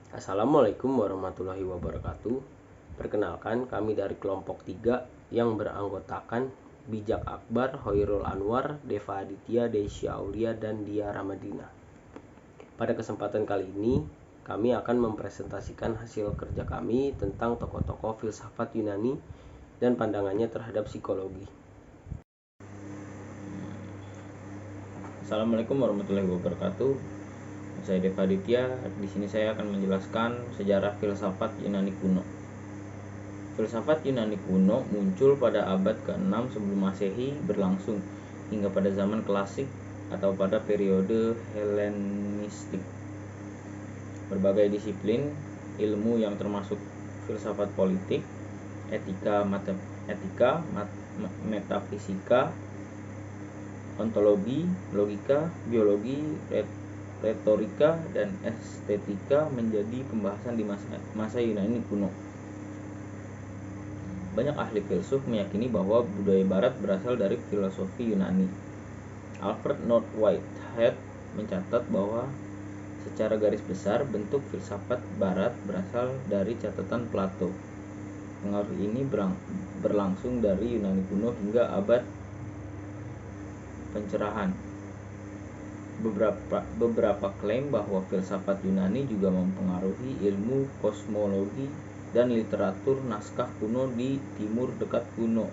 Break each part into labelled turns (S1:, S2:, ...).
S1: Assalamualaikum warahmatullahi wabarakatuh. Perkenalkan, kami dari kelompok 3 yang beranggotakan Bijak Akbar, Hoirul Anwar, Deva Aditya, Desya Aulia, dan Dia Ramadina. Pada kesempatan kali ini, kami akan mempresentasikan hasil kerja kami tentang tokoh-tokoh filsafat Yunani dan pandangannya terhadap psikologi.
S2: Assalamualaikum warahmatullahi wabarakatuh. Saya Deva Aditya. Di sini saya akan menjelaskan sejarah filsafat Yunani kuno. Filsafat Yunani kuno muncul pada abad ke-6 sebelum Masehi, berlangsung hingga pada zaman klasik atau pada periode Helenistik. Berbagai disiplin ilmu yang termasuk filsafat politik, etika, metafisika, ontologi, logika, biologi, retorika, dan estetika menjadi pembahasan di masa Yunani kuno. Banyak ahli filsuf meyakini bahwa budaya barat berasal dari filosofi Yunani. Alfred North Whitehead mencatat bahwa secara garis besar bentuk filsafat barat berasal dari catatan Plato. Pengaruh ini berlangsung dari Yunani kuno hingga abad pencerahan. Beberapa klaim bahwa filsafat Yunani juga mempengaruhi ilmu kosmologi dan literatur naskah kuno di timur dekat kuno.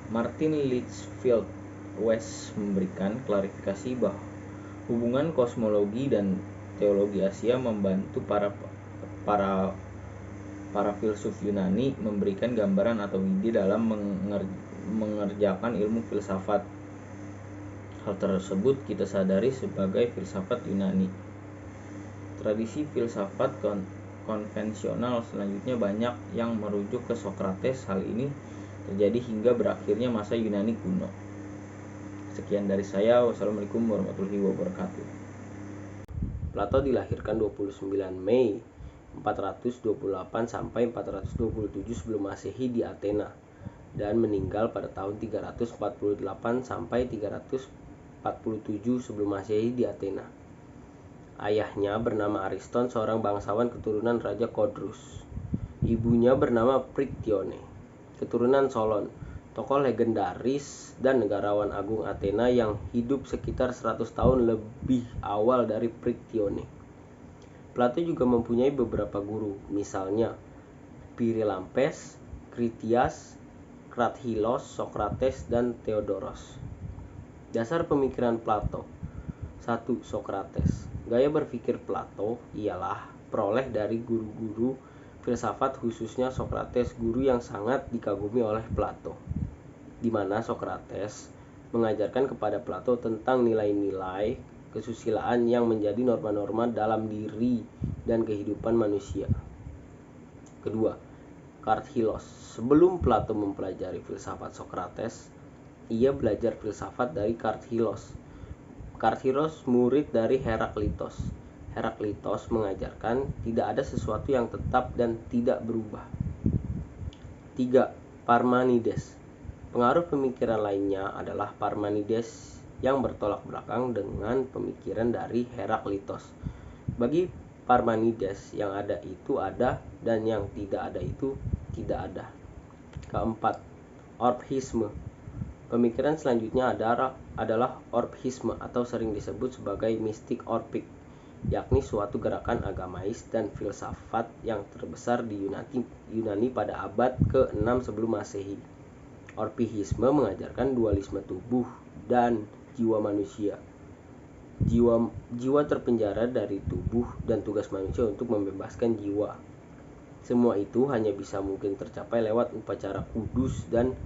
S2: Martin Litchfield West memberikan klarifikasi bahwa hubungan kosmologi dan teologi Asia membantu para filsuf Yunani memberikan gambaran atau ide dalam mengerjakan ilmu filsafat. Hal tersebut kita sadari sebagai filsafat Yunani. Tradisi filsafat konvensional selanjutnya banyak yang merujuk ke Sokrates. Hal ini terjadi hingga berakhirnya masa Yunani kuno. Sekian dari saya. Wassalamualaikum warahmatullahi wabarakatuh.
S1: Plato dilahirkan 29 Mei 428 sampai 427 sebelum Masehi di Athena dan meninggal pada tahun 348 sampai 347 sebelum Masehi di Athena. Ayahnya bernama Ariston, seorang bangsawan keturunan Raja Kodrus. Ibunya bernama Prictione, keturunan Solon, tokoh legendaris dan negarawan agung Athena yang hidup sekitar 100 tahun lebih awal dari Prictione. Plato juga mempunyai beberapa guru, misalnya Pyrilampes, Critias, Crathylos, Sokrates, dan Theodoros. Dasar pemikiran Plato. 1. Sokrates. Gaya berpikir Plato ialah peroleh dari guru-guru filsafat, khususnya Sokrates, guru yang sangat dikagumi oleh Plato, di mana Sokrates mengajarkan kepada Plato tentang nilai-nilai kesusilaan yang menjadi norma-norma dalam diri dan kehidupan manusia. Kedua, Crathylos. Sebelum Plato mempelajari filsafat Sokrates, ia belajar filsafat dari Crathylos. Crathylos murid dari Heraklitos. Heraklitos mengajarkan tidak ada sesuatu yang tetap dan tidak berubah. 3. Parmenides. Pengaruh pemikiran lainnya adalah Parmenides yang bertolak belakang dengan pemikiran dari Heraklitos. Bagi Parmenides, yang ada itu ada dan yang tidak ada itu tidak ada. Keempat, Orphisme. Pemikiran selanjutnya adalah Orphisme atau sering disebut sebagai mistik Orphic, yakni suatu gerakan agamais dan filsafat yang terbesar di Yunani pada abad ke-6 sebelum Masehi. Orphisme mengajarkan dualisme tubuh dan jiwa manusia. Jiwa terpenjara dari tubuh dan tugas manusia untuk membebaskan jiwa. Semua itu hanya bisa mungkin tercapai lewat upacara kudus dan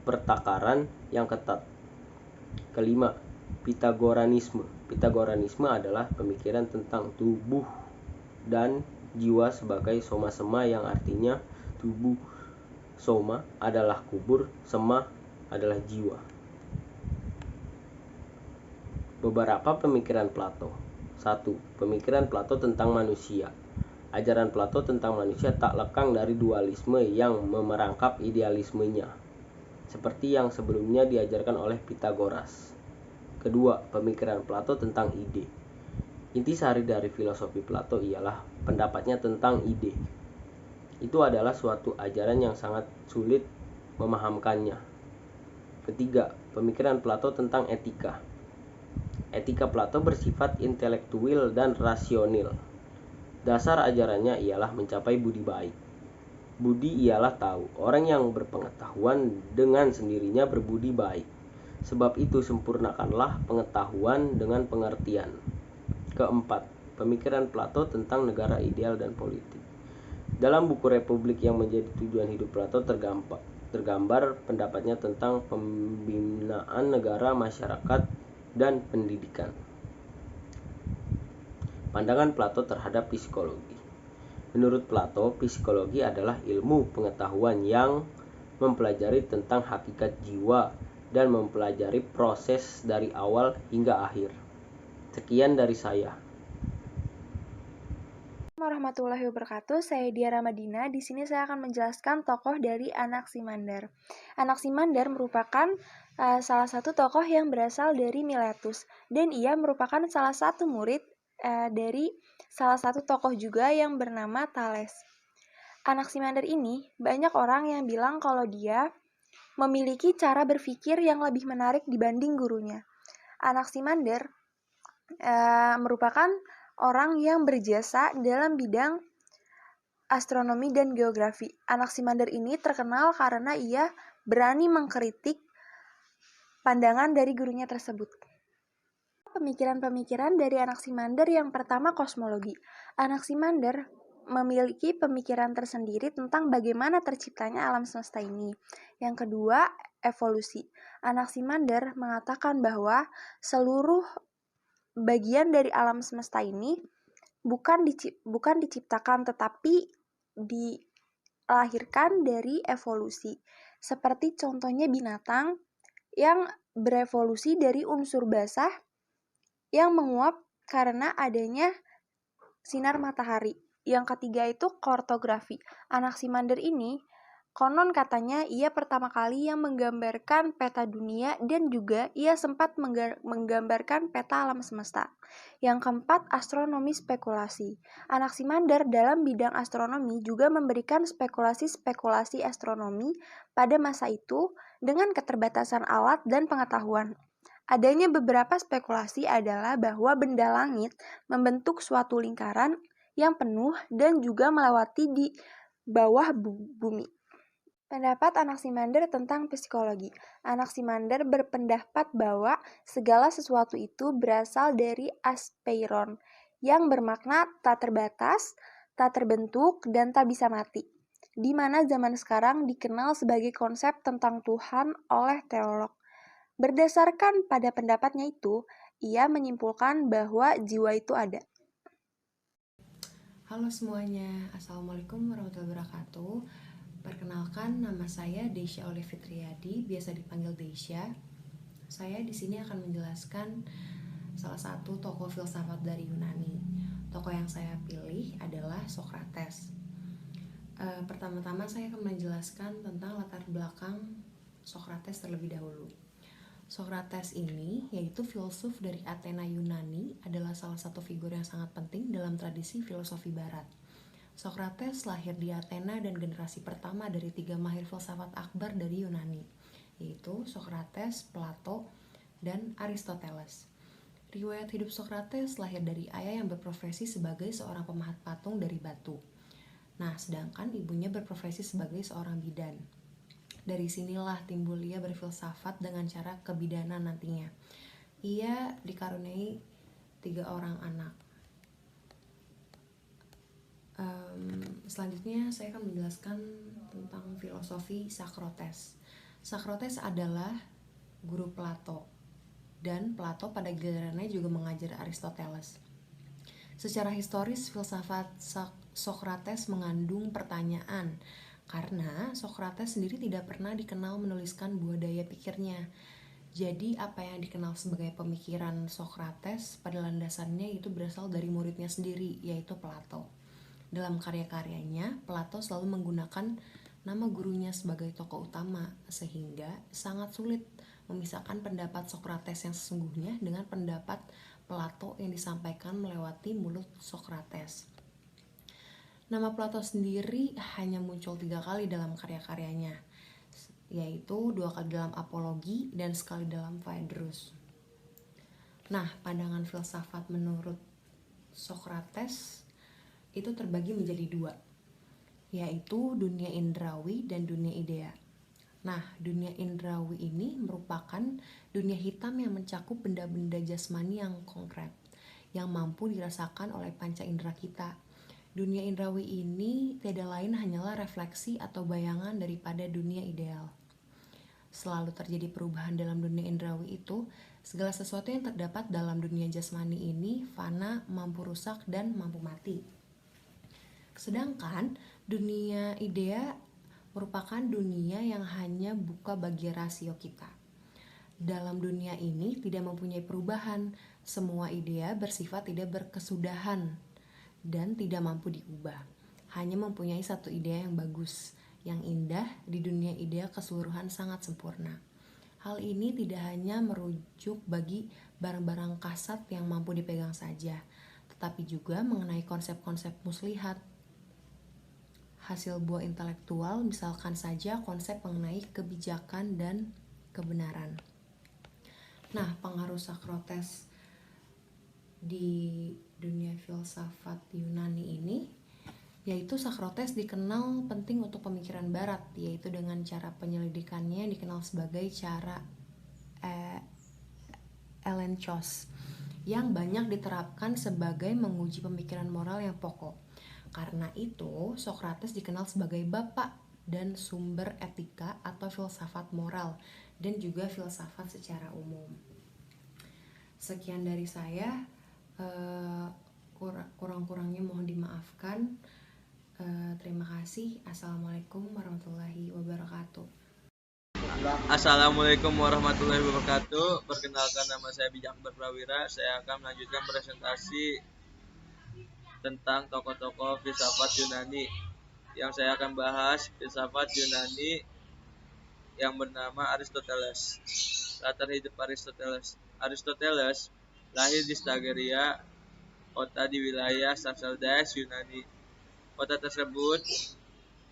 S1: pertakaran yang ketat. Kelima, Pitagoranisme. Pitagoranisme adalah pemikiran tentang tubuh dan jiwa sebagai soma-sema, yang artinya tubuh soma adalah kubur, sema adalah jiwa. Beberapa pemikiran Plato. 1. Pemikiran Plato tentang manusia. Ajaran Plato tentang manusia tak lekang dari dualisme yang memerangkap idealismenya, seperti yang sebelumnya diajarkan oleh Pitagoras. Kedua, pemikiran Plato tentang ide. Intisari dari filosofi Plato ialah pendapatnya tentang ide. Itu adalah suatu ajaran yang sangat sulit memahamkannya. Ketiga, pemikiran Plato tentang etika. Etika Plato bersifat intelektual dan rasional. Dasar ajarannya ialah mencapai budi baik. Budi ialah tahu. Orang yang berpengetahuan dengan sendirinya berbudi baik. Sebab itu sempurnakanlah pengetahuan dengan pengertian. Keempat, pemikiran Plato tentang negara ideal dan politik. Dalam buku Republik yang menjadi tujuan hidup Plato tergambar pendapatnya tentang pembinaan negara, masyarakat, dan pendidikan. Pandangan Plato terhadap psikologi. Menurut Plato, psikologi adalah ilmu pengetahuan yang mempelajari tentang hakikat jiwa dan mempelajari proses dari awal hingga akhir. Sekian dari saya.
S3: Warahmatullahi wabarakatuh. Saya Dia Ramadina. Di sini saya akan menjelaskan tokoh dari Anaximander. Anaximander merupakan salah satu tokoh yang berasal dari Miletus, dan ia merupakan salah satu murid dari salah satu tokoh juga yang bernama Thales. Anaximander ini banyak orang yang bilang kalau dia memiliki cara berpikir yang lebih menarik dibanding gurunya. Anaximander merupakan orang yang berjasa dalam bidang astronomi dan geografi. Anaximander ini terkenal karena ia berani mengkritik pandangan dari gurunya tersebut. Pemikiran-pemikiran dari Anaximander yang pertama, kosmologi. Anaximander memiliki pemikiran tersendiri tentang bagaimana terciptanya alam semesta ini. Yang kedua, evolusi. Anaximander mengatakan bahwa seluruh bagian dari alam semesta ini bukan diciptakan tetapi dilahirkan dari evolusi. Seperti contohnya binatang yang berevolusi dari unsur basah yang menguap karena adanya sinar matahari. Yang ketiga itu kartografi. Anaximander ini konon katanya ia pertama kali yang menggambarkan peta dunia dan juga ia sempat menggambarkan peta alam semesta. Yang keempat, astronomi spekulasi. Anaximander dalam bidang astronomi juga memberikan spekulasi-spekulasi astronomi pada masa itu dengan keterbatasan alat dan pengetahuan. Adanya beberapa spekulasi adalah bahwa benda langit membentuk suatu lingkaran yang penuh dan juga melewati di bawah bumi. Pendapat Anaximander tentang psikologi. Anaximander berpendapat bahwa segala sesuatu itu berasal dari aspeiron, yang bermakna tak terbatas, tak terbentuk, dan tak bisa mati, di mana zaman sekarang dikenal sebagai konsep tentang Tuhan oleh teolog. Berdasarkan pada pendapatnya itu, ia menyimpulkan bahwa jiwa itu ada.
S4: Halo semuanya, Assalamualaikum warahmatullahi wabarakatuh. Perkenalkan, nama saya Desya Olivitriadi, biasa dipanggil Desya. Saya di sini akan menjelaskan salah satu tokoh filsafat dari Yunani. Tokoh yang saya pilih adalah Socrates. Pertama-tama saya akan menjelaskan tentang latar belakang Socrates terlebih dahulu. Socrates ini, yaitu filsuf dari Athena Yunani, adalah salah satu figur yang sangat penting dalam tradisi filosofi barat. Socrates lahir di Athena dan generasi pertama dari 3 mahir filsafat akbar dari Yunani, yaitu Socrates, Plato, dan Aristoteles. Riwayat hidup Socrates lahir dari ayah yang berprofesi sebagai seorang pemahat patung dari batu. Nah, sedangkan ibunya berprofesi sebagai seorang bidan. Dari sinilah timbul ia berfilsafat dengan cara kebidanan nantinya. Ia dikaruniai 3 orang anak. Selanjutnya saya akan menjelaskan tentang filosofi Socrates. Socrates adalah guru Plato, dan Plato pada gilirannya juga mengajar Aristoteles. Secara historis, filsafat Socrates mengandung pertanyaan, karena Socrates sendiri tidak pernah dikenal menuliskan buah daya pikirnya. Jadi apa yang dikenal sebagai pemikiran Socrates pada landasannya itu berasal dari muridnya sendiri, yaitu Plato. Dalam karya-karyanya, Plato selalu menggunakan nama gurunya sebagai tokoh utama, sehingga sangat sulit memisahkan pendapat Socrates yang sesungguhnya dengan pendapat Plato yang disampaikan melewati mulut Sokrates. Nama Plato sendiri hanya muncul 3 kali dalam karya-karyanya, yaitu 2 kali dalam Apologi dan sekali dalam Phaedrus. Nah, pandangan filsafat menurut Sokrates itu terbagi menjadi 2, yaitu dunia indrawi dan dunia idea. Nah, dunia indrawi ini merupakan dunia hitam yang mencakup benda-benda jasmani yang konkret, yang mampu dirasakan oleh panca indera kita. Dunia indrawi ini tidak lain hanyalah refleksi atau bayangan daripada dunia ideal. Selalu terjadi perubahan dalam dunia indrawi itu, segala sesuatu yang terdapat dalam dunia jasmani ini fana, mampu rusak, dan mampu mati. Sedangkan dunia idea merupakan dunia yang hanya buka bagi rasio kita. Dalam dunia ini tidak mempunyai perubahan, semua idea bersifat tidak berkesudahan dan tidak mampu diubah. Hanya mempunyai satu idea yang bagus, yang indah. Di dunia idea keseluruhan sangat sempurna. Hal ini tidak hanya merujuk bagi barang-barang kasat yang mampu dipegang saja, tetapi juga mengenai konsep-konsep muslihat, hasil buah intelektual, misalkan saja konsep mengenai kebijakan dan kebenaran. Nah, pengaruh Sokrates di dunia filsafat Yunani ini, yaitu Sokrates dikenal penting untuk pemikiran barat, yaitu dengan cara penyelidikannya dikenal sebagai cara elenchos, yang banyak diterapkan sebagai menguji pemikiran moral yang pokok. Karena itu, Sokrates dikenal sebagai bapak dan sumber etika atau filsafat moral dan juga filsafat secara umum. Sekian dari saya, kurang-kurangnya mohon dimaafkan. Terima kasih. Assalamualaikum warahmatullahi wabarakatuh.
S5: Assalamualaikum warahmatullahi wabarakatuh. Perkenalkan, nama saya Bijak Prawira. Saya akan melanjutkan presentasi tentang tokoh-tokoh filsafat Yunani. Yang saya akan bahas filsafat Yunani yang bernama Aristoteles. Latar hidup Aristoteles. Aristoteles lahir di Stageria, kota di wilayah Chalcidice, Yunani. Kota tersebut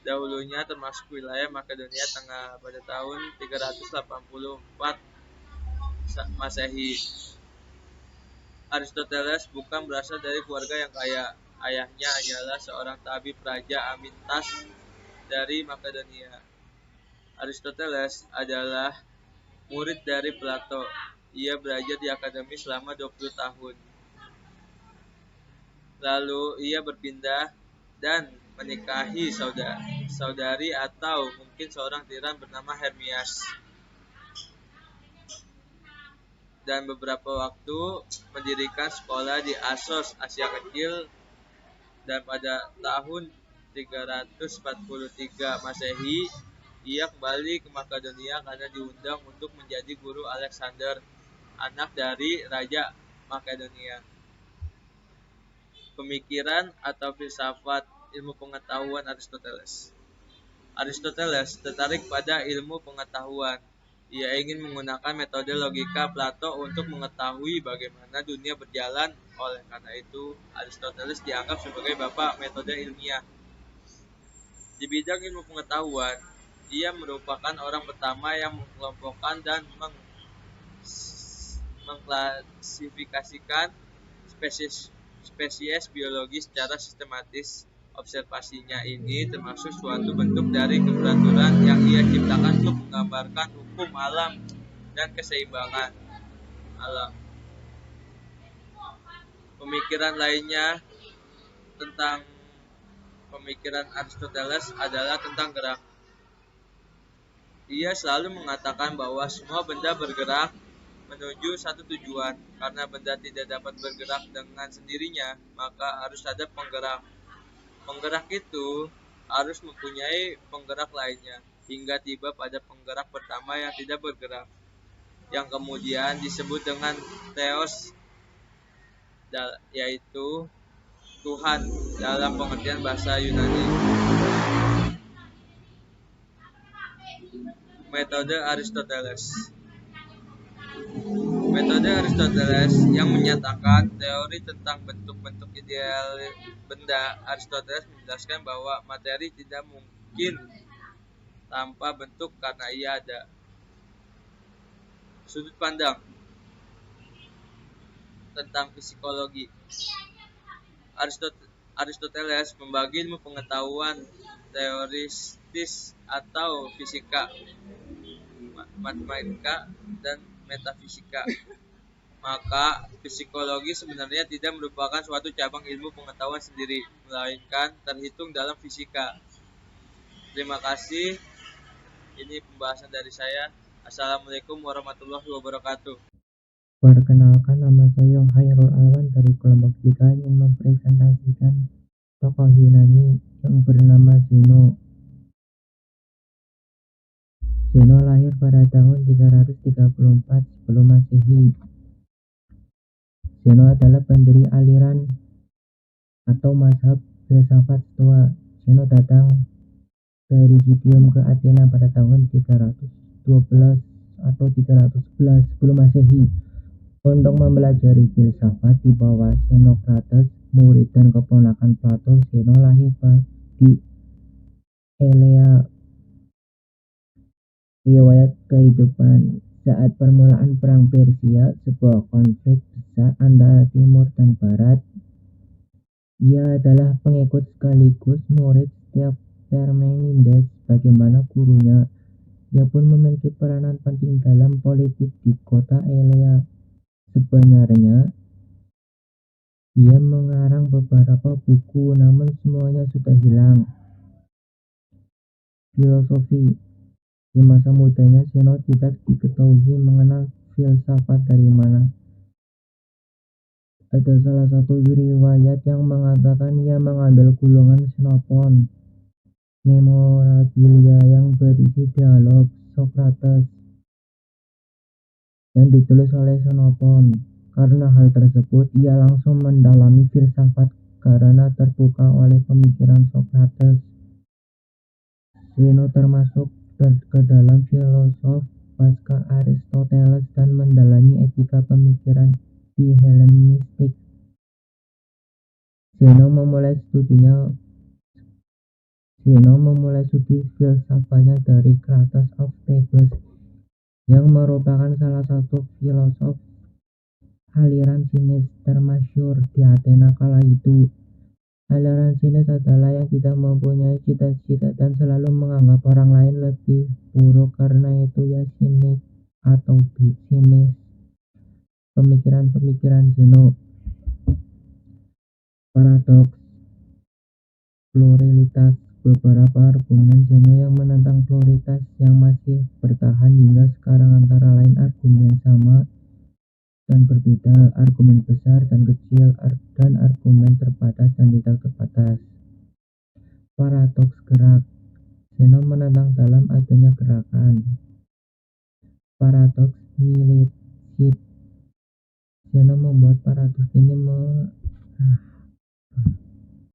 S5: dahulunya termasuk wilayah Makedonia Tengah pada tahun 384 Masehi. Aristoteles bukan berasal dari keluarga yang kaya. Ayahnya hanyalah seorang tabib Raja Amintas dari Makedonia. Aristoteles adalah murid dari Plato. Ia belajar di akademi selama 20 tahun. Lalu ia berpindah dan menikahi saudari atau mungkin seorang tiran bernama Hermias. Dan beberapa waktu mendirikan sekolah di Assos, Asia Kecil. Dan pada tahun 343 Masehi, ia kembali ke Makedonia karena diundang untuk menjadi guru Alexander, anak dari Raja Makedonia. Pemikiran atau filsafat ilmu pengetahuan Aristoteles. Aristoteles tertarik pada ilmu pengetahuan. Ia ingin menggunakan metode logika Plato untuk mengetahui bagaimana dunia berjalan. Oleh karena itu, Aristoteles dianggap sebagai bapak metode ilmiah. Di bidang ilmu pengetahuan, ia merupakan orang pertama yang mengelompokkan dan mengklasifikasikan spesies biologi secara sistematis. Observasinya ini termasuk suatu bentuk dari keberaturan yang ia ciptakan untuk menggambarkan hukum alam dan keseimbangan alam. Pemikiran lainnya tentang pemikiran Aristoteles adalah tentang gerak. Ia selalu mengatakan bahwa semua benda bergerak menuju satu tujuan. Karena benda tidak dapat bergerak dengan sendirinya, maka harus ada penggerak. Penggerak itu harus mempunyai penggerak lainnya, hingga tiba pada penggerak pertama yang tidak bergerak, yang kemudian disebut dengan Theos, yaitu Tuhan dalam pengertian bahasa Yunani. Metode Aristoteles. Metode Aristoteles yang menyatakan teori tentang bentuk-bentuk ideal benda. Aristoteles menjelaskan bahwa materi tidak mungkin tanpa bentuk karena ia ada. Sudut pandang tentang psikologi. Aristoteles membagi ilmu pengetahuan teoristis atau fisika, matematika, dan metafisika. Maka psikologi sebenarnya tidak merupakan suatu cabang ilmu pengetahuan sendiri, melainkan terhitung dalam fisika. Terima kasih. Ini pembahasan dari saya. Assalamualaikum warahmatullahi wabarakatuh.
S6: Perkenalkan, nama saya Hairul Alwan dari kelompok 3 ingin mempresentasikan tokoh Yunani yang bernama Zeno. Zeno lahir pada tahun 334 sebelum Masehi. Zeno adalah pendiri aliran atau mazhab filsafat Stoa. Zeno datang dari Sidium ke Athena pada tahun 312 atau 311 sebelum Masehi untuk mempelajari filsafat di bawah Xenocrates, murid dan keponakan Plato. Zeno lahir di Elea. Riwayat kehidupan saat permulaan Perang Persia, sebuah konflik besar antara Timur dan Barat. Ia adalah pengikut sekaligus murid setiap Parmenides bagaimana gurunya. Ia pun memiliki peranan penting dalam politik di kota Elea. Sebenarnya, ia mengarang beberapa buku, namun semuanya sudah hilang. Filosofi. Di masa mudanya, Zeno tidak diketahui mengenal filsafat dari mana. Ada salah satu riwayat yang mengatakan ia mengambil gulungan Xenophon, memorabilia yang berisi dialog Socrates yang ditulis oleh Xenophon. Karena hal tersebut, ia langsung mendalami filsafat karena terbuka oleh pemikiran Socrates. Zeno termasuk ke dalam filosof pasca Aristoteles dan mendalami etika pemikiran di Helenistik. Zeno memulai studi filsafatnya dari Crates of Thebes, yang merupakan salah satu filosof aliran sinis termasyhur di Athena kala itu. Aliran sinis adalah yang tidak mempunyai cita-cita dan selalu menganggap orang lain lebih buruk, karena itu ya sinik atau sinis. Pemikiran Zeno. Paradoks pluralitas. Beberapa argumen Zeno yang menentang pluralitas yang masih bertahan hingga sekarang antara lain argumen sama dan berbeda, argumen besar dan kecil, dan argumen terbatas dan tidak terbatas. Paradoks gerak. Zeno menentang dalam adanya gerakan. Paradoks milisit. Zeno membuat paradoks ini